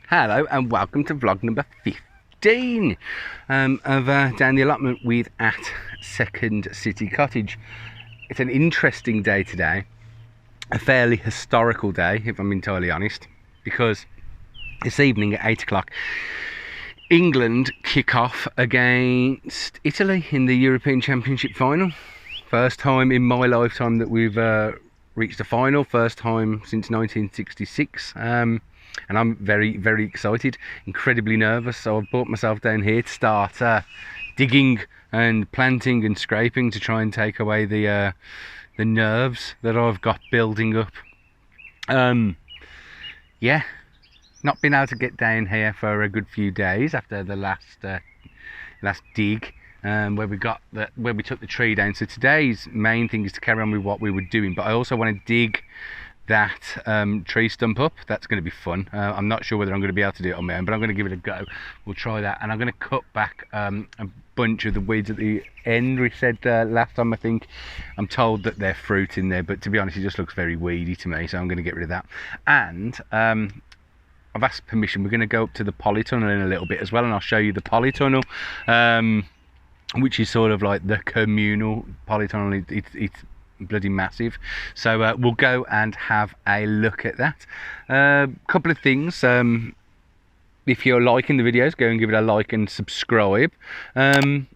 Hello and welcome to vlog number 15 of down the allotment with at Second City Cottage. It's an interesting day today, a fairly historical day if I'm entirely honest, because this evening at 8 o'clock England kick off against Italy in the European Championship final. First time in my lifetime that we've reached a final, first time since 1966. And I'm very, very excited, incredibly nervous. So I've brought myself down here to start digging and planting and scraping to try and take away the nerves that I've got building up. Yeah, not been able to get down here for a good few days after the last dig. Where we took the tree down. So today's main thing is to carry on with what we were doing, but I also want to dig that tree stump up. That's going to be fun. I'm not sure whether I'm going to be able to do it on my own, but I'm going to give it a go. We'll try that, and I'm going to cut back a bunch of the weeds at the end. We said last time, I think. I'm told that there's fruit in there, but to be honest, it just looks very weedy to me, so I'm going to get rid of that. And I've asked permission. We're going to go up to the polytunnel in a little bit as well, and I'll show you the polytunnel, which is sort of like the communal polytunnel. It's bloody massive, so we'll go and have a look at that. Couple of things. If you're liking the videos, go and give it a like and subscribe, and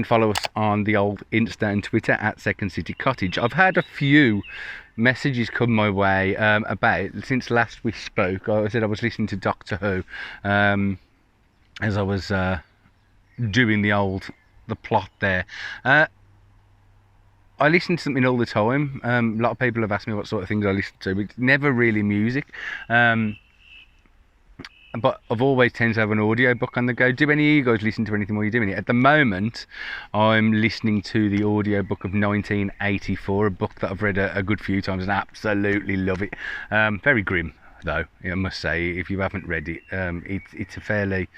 follow us on the old Insta and Twitter at Second City Cottage. I've had a few messages come my way about, since last we spoke, I said I was listening to Doctor Who as I was doing the plot there. I listen to something all the time. A lot of people have asked me what sort of things I listen to, but it's never really music. But I've always tended to have an audio book on the go. Do any of you guys listen to anything while you're doing it? At the moment, I'm listening to the audio book of 1984, a book that I've read a good few times and absolutely love it. Very grim, though, I must say. If you haven't read it, it's a fairly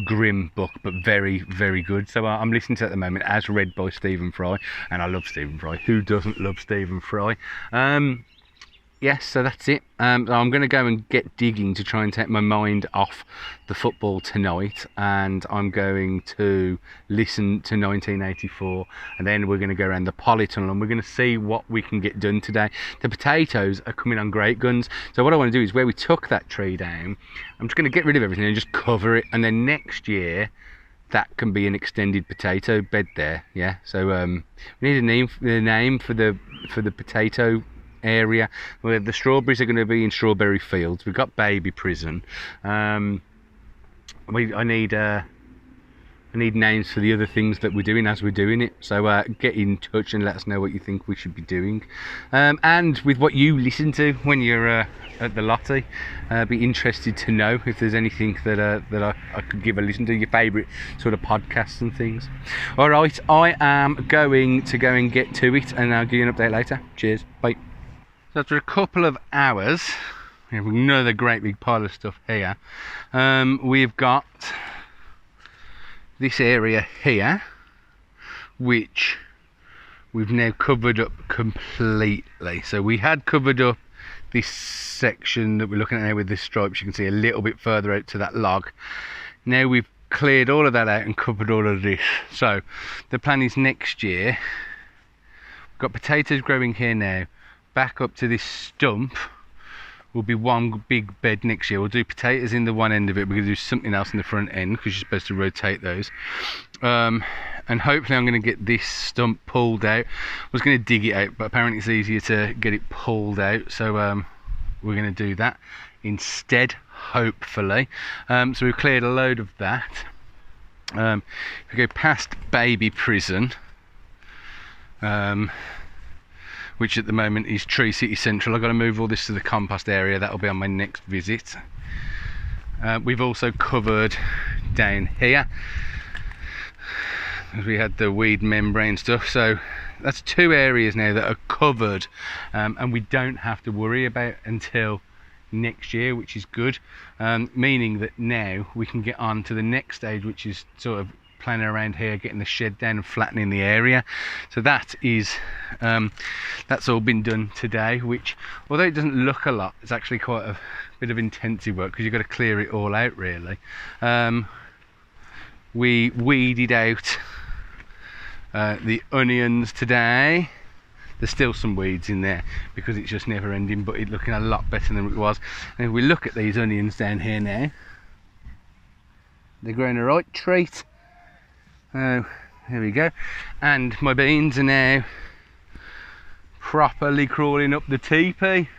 grim book, but very, very good. So I'm listening to it at the moment, as read by Stephen Fry, and I love Stephen Fry. Who doesn't love Stephen Fry? Yes, so that's it. I'm going to go and get digging to try and take my mind off the football tonight, and I'm going to listen to 1984, and then we're going to go around the polytunnel and we're going to see what we can get done today. The potatoes are coming on great guns, so what I want to do is, where we took that tree down, I'm just going to get rid of everything and just cover it, and then next year that can be an extended potato bed there. Yeah, so we need a name for the potato area. Where the strawberries are going to be in strawberry fields. We've got baby prison. I need names for the other things that we're doing as we're doing it, so get in touch and let us know what you think we should be doing, and with what you listen to when you're at the lottie. Be interested to know if there's anything that I could give a listen to, your favourite sort of podcasts and things. Alright, I am going to go and get to it, and I'll give you an update later. Cheers, bye. So after a couple of hours, we have another great big pile of stuff here. We've got this area here, which we've now covered up completely. So we had covered up this section that we're looking at now with this stripes. You can see a little bit further out to that log. Now we've cleared all of that out and covered all of this. So the plan is, next year, we've got potatoes growing here now. Back up to this stump will be one big bed next year. We'll do potatoes in the one end of it. We're going to do something else in the front end, because you're supposed to rotate those. And hopefully I'm going to get this stump pulled out. I was going to dig it out, but apparently it's easier to get it pulled out. So we're going to do that instead, hopefully. So we've cleared a load of that. If we go past baby prison, which at the moment is Tree City Central. I've got to move all this to the compost area. That'll be on my next visit. We've also covered down here, as we had the weed membrane stuff. So that's 2 areas now that are covered, and we don't have to worry about until next year, which is good, meaning that now we can get on to the next stage, which is sort of planning around here, getting the shed down and flattening the area. So that is that's all been done today, which, although it doesn't look a lot, it's actually quite a bit of intensive work because you've got to clear it all out really. We weeded out the onions today. There's still some weeds in there because it's just never ending, but it's looking a lot better than it was. And if we look at these onions down here now, they're growing a right treat. Oh, there we go. And my beans are now properly crawling up the teepee,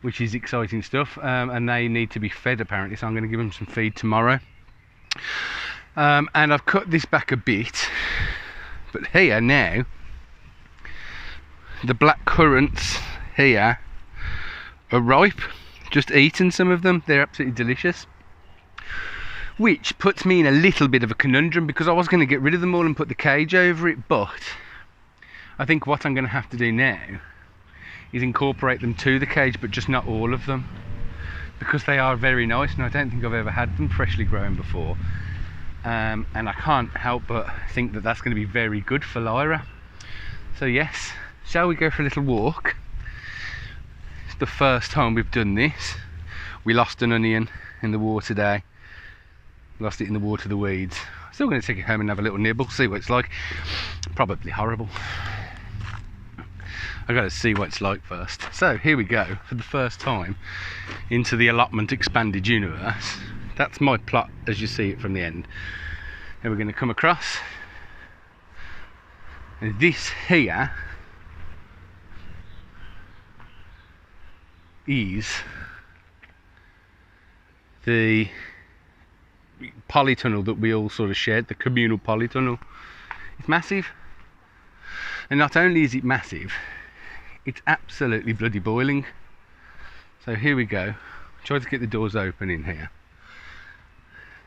which is exciting stuff. And they need to be fed apparently, so I'm going to give them some feed tomorrow. And I've cut this back a bit, but here now, the black currants here are ripe. Just eaten some of them, they're absolutely delicious. Which puts me in a little bit of a conundrum because I was going to get rid of them all and put the cage over it, but I think what I'm going to have to do now is incorporate them to the cage, but just not all of them, because they are very nice and I don't think I've ever had them freshly grown before. And I can't help but think that that's going to be very good for Lyra. So yes, shall we go for a little walk? It's the first time we've done this. We lost an onion in the water today. Lost it in the water, the weeds. Still going to take it home and have a little nibble, see what it's like. Probably horrible. I've got to see what it's like first. So here we go, for the first time into the allotment expanded universe. That's my plot as you see it from the end. And we're going to come across, and this here is the polytunnel that we all sort of shared, the communal polytunnel. It's massive, and not only is it massive, it's absolutely bloody boiling. So here we go. Try to get the doors open in here.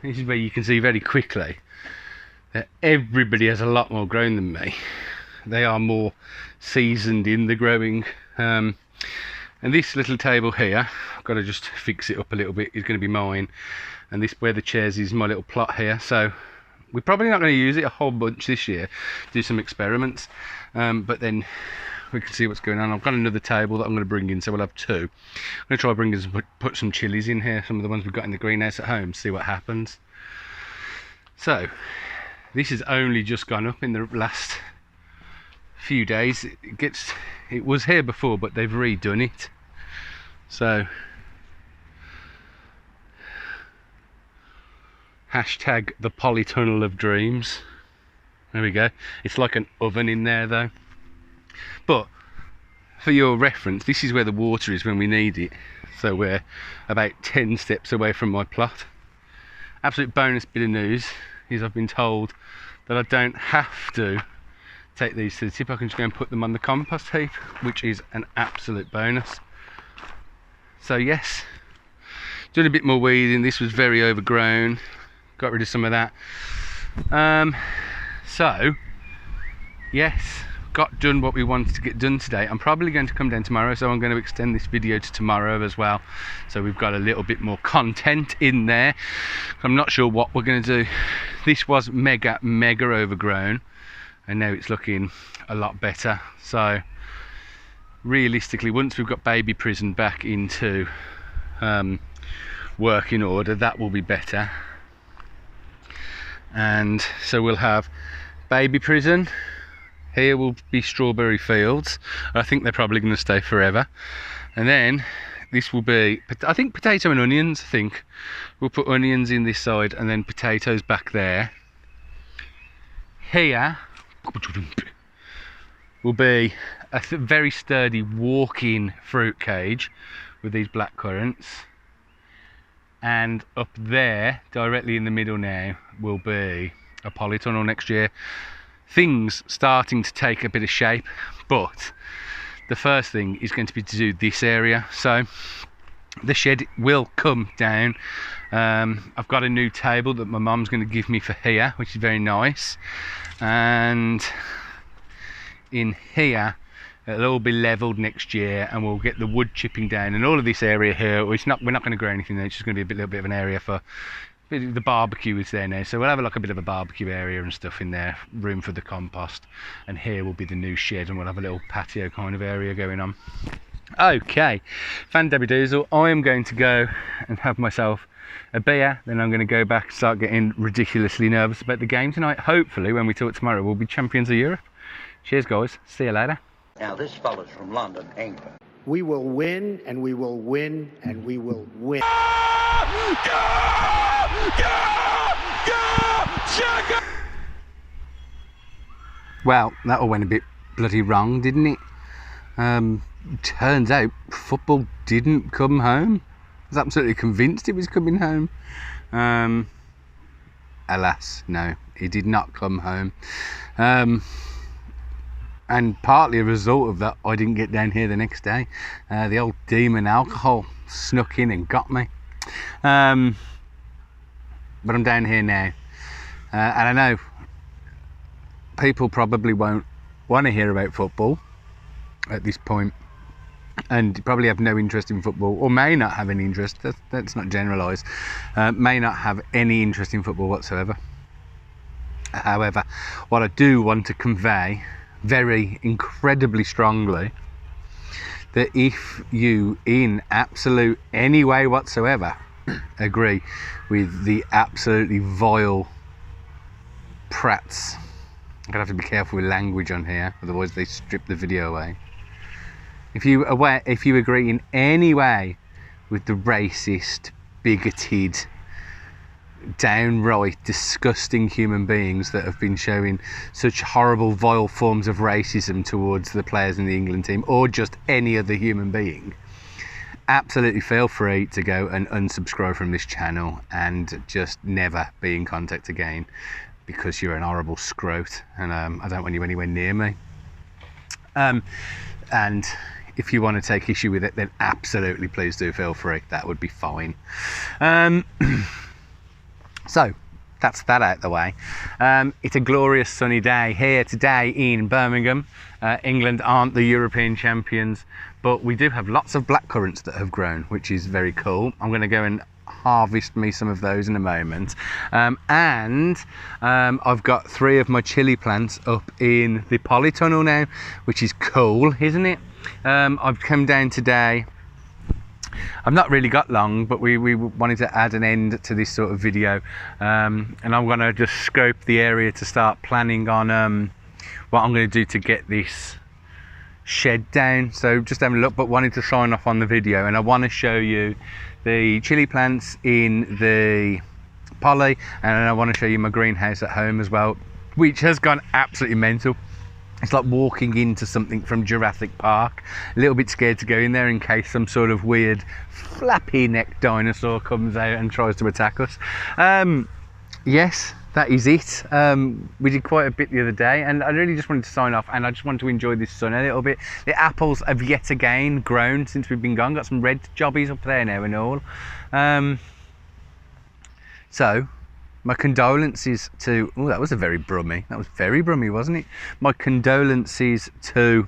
This is where you can see very quickly that everybody has a lot more grown than me. They are more seasoned in the growing. And this little table here, I've got to just fix it up a little bit, is going to be mine. And this, where the chairs, is my little plot here. So we're probably not going to use it a whole bunch this year, do some experiments, but then we can see what's going on. I've got another table that I'm going to bring in, so we'll have two. I'm going to try bringing put some chilies in here, some of the ones we've got in the greenhouse at home, see what happens. So this has only just gone up in the last few days. It was here before, but they've redone it. So hashtag the polytunnel of dreams. There we go. It's like an oven in there though. But for your reference, this is where the water is when we need it. So we're about 10 steps away from my plot. Absolute bonus bit of news is I've been told that I don't have to take these to the tip. I can just go and put them on the compost heap, which is an absolute bonus. So yes, doing a bit more weeding. This was very overgrown. Got rid of some of that. So yes, got done what we wanted to get done today. I'm probably going to come down tomorrow, so I'm going to extend this video to tomorrow as well, so we've got a little bit more content in there. I'm not sure what we're going to do. This was mega overgrown, and now it's looking a lot better. So realistically, once we've got baby prison back into working order, that will be better. And so we'll have baby prison. Here will be strawberry fields. I think they're probably going to stay forever. And then this will be, I think, potato and onions. I think we'll put onions in this side and then potatoes back there. Here will be a very sturdy walk-in fruit cage with these black currants. And up there, directly in the middle now, will be a polytunnel next year. Things starting to take a bit of shape, but the first thing is going to be to do this area. So the shed will come down. I've got a new table that my mum's going to give me for here, which is very nice. And in here, it'll all be levelled next year, and we'll get the wood chipping down. And all of this area here, we're not going to grow anything there. It's just going to be a little bit of an area for The barbecue is there now, so we'll have like a bit of a barbecue area and stuff in there, room for the compost, and here will be the new shed, and we'll have a little patio kind of area going on. Okay, Fan Debbie Doozle, I am going to go and have myself a beer, then I'm going to go back and start getting ridiculously nervous about the game tonight. Hopefully when we talk tomorrow we'll be champions of Europe. Cheers guys, see you later. Now this fella's from London, England. We will win, and we will win, and we will win. Well, that all went a bit bloody wrong, didn't it? Turns out football didn't come home. I was absolutely convinced it was coming home. Alas, no, it did not come home. And partly a result of that, I didn't get down here the next day. The old demon alcohol snuck in and got me. But I'm down here now. And I know people probably won't want to hear about football at this point, and probably have no interest in football, or may not have any interest. Let's not generalise. May not have any interest in football whatsoever. However, what I do want to convey very incredibly strongly, that if you in absolute any way whatsoever agree with the absolutely vile prats, I'm gonna have to be careful with language on here, otherwise they strip the video away. If you agree in any way with the racist, bigoted, downright disgusting human beings that have been showing such horrible, vile forms of racism towards the players in the England team, or just any other human being, absolutely feel free to go and unsubscribe from this channel and just never be in contact again, because you're an horrible scrote, and I don't want you anywhere near me. And if you want to take issue with it, then absolutely please do feel free. That would be fine. So that's that out the way. It's a glorious sunny day here today in Birmingham. England aren't the European champions, but we do have lots of blackcurrants that have grown, which is very cool. I'm going to go and harvest me some of those in a moment. And I've got 3 of my chilli plants up in the polytunnel now, which is cool, isn't it? I've come down today. I've not really got long, but we wanted to add an end to this sort of video, and I'm going to just scope the area to start planning on what I'm going to do to get this shed down. So just having a look, but wanted to sign off on the video, and I want to show you the chilli plants in the poly, and I want to show you my greenhouse at home as well, which has gone absolutely mental. It's like walking into something from Jurassic Park. A little bit scared to go in there in case some sort of weird flappy neck dinosaur comes out and tries to attack us. Yes, that is it. We did quite a bit the other day, and I really just wanted to sign off, and I just want to enjoy this sun a little bit. The apples have yet again grown since we've been gone. Got some red jobbies up there now and all. So my condolences to, oh, that was very brummy, wasn't it? My condolences to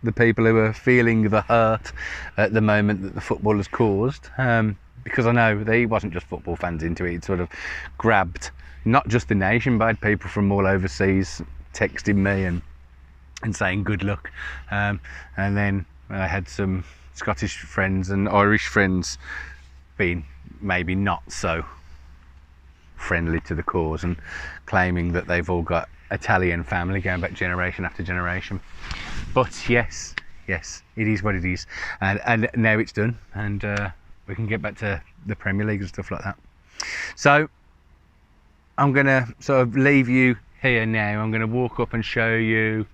the people who are feeling the hurt at the moment that the football has caused, because I know they wasn't just football fans into it. It sort of grabbed not just the nation, but I had people from all overseas texting me and saying good luck, and then I had some Scottish friends and Irish friends being maybe not so friendly to the cause and claiming that they've all got Italian family going back generation after generation. But yes, it is what it is, and now it's done, and we can get back to the Premier League and stuff like that. So I'm gonna sort of leave you here now. I'm gonna walk up and show you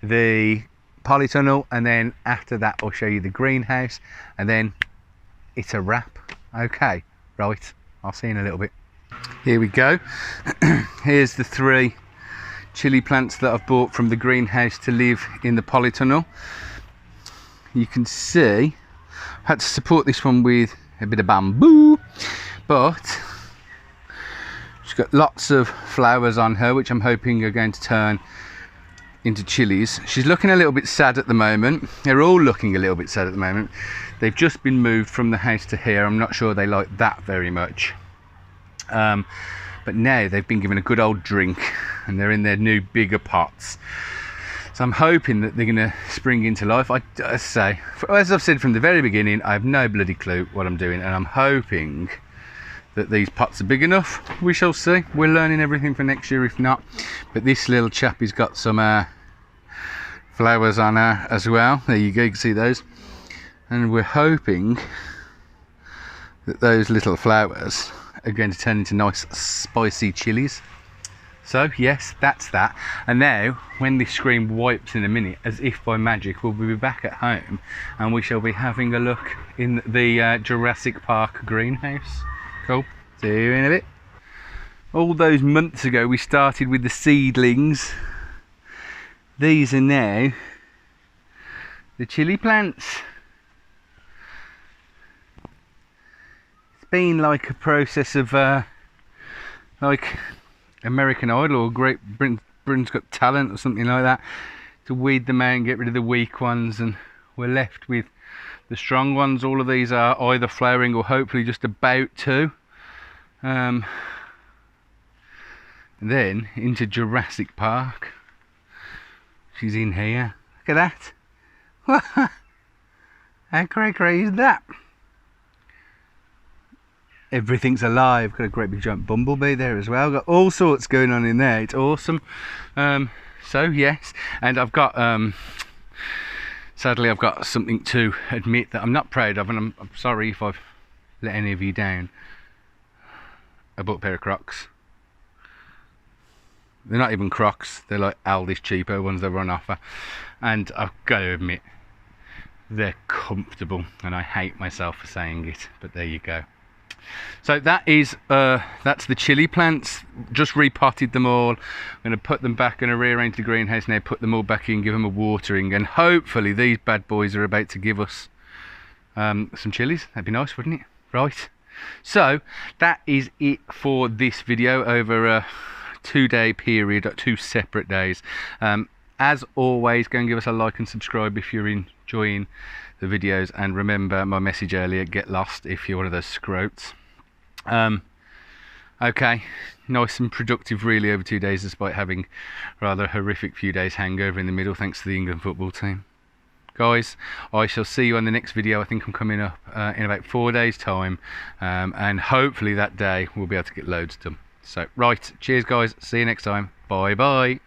the polytunnel, and then after that I'll show you the greenhouse, and then it's a wrap. Okay, right, I'll see you in a little bit. Here we go. Here's the 3 chilli plants that I've bought from the greenhouse to live in the polytunnel. You can see I had to support this one with a bit of bamboo, but she's got lots of flowers on her, which I'm hoping are going to turn into chillies. She's looking a little bit sad at the moment. They're all looking a little bit sad at the moment. They've just been moved from the house to here. I'm not sure they like that very much. But now they've been given a good old drink and they're in their new bigger pots. So I'm hoping that they're going to spring into life. As I've said from the very beginning, I have no bloody clue what I'm doing, and I'm hoping that these pots are big enough. We shall see. We're learning everything for next year if not. But this little chappie's got some flowers on her as well. There you go, you can see those. And we're hoping that those little flowers are going to turn into nice spicy chilies. So yes, that's that. And now when this screen wipes in a minute, as if by magic, we'll be back at home and we shall be having a look in the Jurassic Park greenhouse. Cool, see you in a bit. All those months ago we started with the seedlings. These are now the chili plants. It's been like a process of like American Idol or Great Britain's Got Talent or something like that, to weed them out and get rid of the weak ones, and we're left with the strong ones. All of these are either flowering or hopefully just about to. And then into Jurassic Park. She's in here. Look at that. How cray is that? Everything's alive. Got a great big giant bumblebee there as well. Got all sorts going on in there. It's awesome. So yes, and I've got sadly I've got something to admit that I'm not proud of, and I'm sorry if I've let any of you down. I bought a pair of Crocs. They're not even Crocs, they're like Aldi's cheapo ones that were on offer, and I've got to admit they're comfortable, and I hate myself for saying it, but there you go. So that is that's the chili plants. Just repotted them all. I'm going to put them back, going to rearrange the greenhouse now, put them all back in, give them a watering, and hopefully these bad boys are about to give us some chilies. That'd be nice, wouldn't it? Right, so that is it for this video over a 2-day period, 2 separate days. As always, go and give us a like and subscribe if you're enjoying the videos, and remember my message earlier, get lost if you're one of those scroats. Okay, nice and productive really over 2 days, despite having rather a horrific few days hangover in the middle thanks to the England football team. Guys, I shall see you on the next video. I think I'm coming up in about 4 days time, and hopefully that day we'll be able to get loads done. So right, cheers guys, see you next time, bye bye.